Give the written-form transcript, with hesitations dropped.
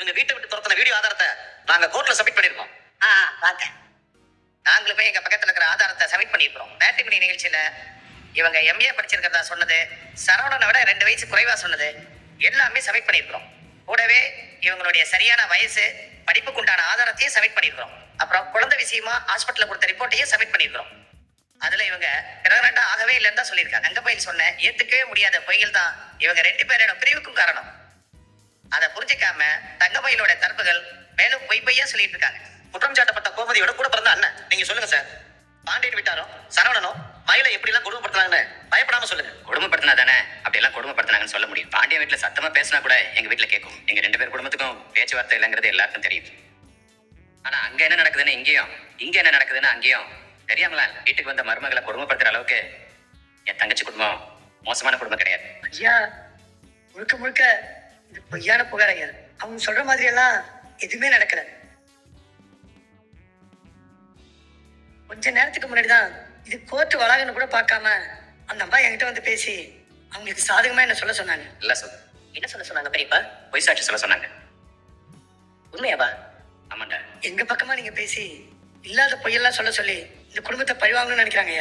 இவங்க வீட்டை விட்டு துரத்தின வீடியோ ஆதாரத்தை நாங்க கோர்ட்ல சப்மிட் பண்ணிருக்கோம். பார்த்தேன். நாங்களும் போய் எங்க பக்கத்துல இருக்கிற ஆதாரத்தை சப்மிட் பண்ணிருக்கோம். மேட்ரிமோனி நிகழ்ச்சியில இவங்க எம்ஏ படிச்சிருக்கிறதா சொன்னது, சரவணனை விட 2 வயசு குறைவா சொன்னது எல்லாமே சப்மிட் பண்ணிருக்கிறோம். கூடவே இவங்களுடைய சரியான வயசு, படிப்புக்கு உண்டான ஆதாரத்தையும் சப்மிட் பண்ணிருக்கிறோம். அப்புறம் குழந்தை விஷயமா ஹாஸ்பிட்டல்ல கொடுத்த ரிப்போர்ட்டையும் சப்மிட் பண்ணிருக்கிறோம். அதுல இவங்க பிரெக்னென்ட் ஆகவே இல்லைன்னு தான் சொல்லியிருக்காங்க. தங்கப்பையில் சொன்ன ஏத்துக்கவே முடியாத பொய்கள் தான் இவங்க 2 பேரோட பிரிவுக்கும் காரணம். அதை புரிஞ்சிக்காம தங்கப்பையிலோட தரப்புகள் மேலும் பொய்யா சொல்லிட்டு இருக்காங்க. குற்றம் சாட்டப்பட்ட கோமதியோட கூட பிறந்த அண்ணன் நீங்க சொல்லுங்க சார். பாண்டியன் விட்டாரும் சரவணனும் மயிலை எப்படி எல்லாம் கொடுமைப்படுத்தினாங்கன்னு பயப்படாம சொல்லுங்க. கொடுமைப்படுத்தினா தானே அப்படி எல்லாம் கொடுமைப்படுத்தினாங்கன்னு சொல்ல முடியும். பாண்டியன் வீட்டுல சத்தமா பேசினா கூட எங்க வீட்டுல கேட்கும். எங்க 2 பேர் குடும்பத்துக்கும் பேச்சுவார்த்தை இல்லைங்கிறது எல்லாருக்கும் தெரியும். ஆனா அங்க என்ன நடக்குதுன்னு இங்கேயும், இங்க என்ன நடக்குதுன்னு அங்கேயும் தெரியாமல வீட்டுக்கு வந்த மருமகளை கொடுமைப்படுத்துற அளவுக்கு என் தங்கச்சி குடும்பம் மோசமான குடும்பம் கிடையாது. ஐயா, முழுக்க முழுக்க இது பொய்யான புகார் ஐயா. அவங்க சொல்ற மாதிரி எல்லாம் எதுவுமே நடக்கல. கொஞ்ச நேரத்துக்கு முன்னாடிதான் இது கோர்ட் வளாகன்னு கூட பார்க்காம அந்த அம்மா என்கிட்ட வந்து பேசி அவங்களுக்கு சாதகமா என்ன சொல்ல சொன்னாங்க. இல்ல சொல். என்ன சொல்ல சொன்னாங்க பெரியப்பா? பொய் சாட்சி சொல்ல சொன்னாங்க. உண்மையாவா? ஆமாண்டா. எங்க பக்கமா நீங்க பேசி இல்லாத பொய்யெல்லாம் சொல்ல சொல்லி இந்த குடும்பத்தை பழிவாங்கணும்னு நினைக்கிறாங்க ஐயா.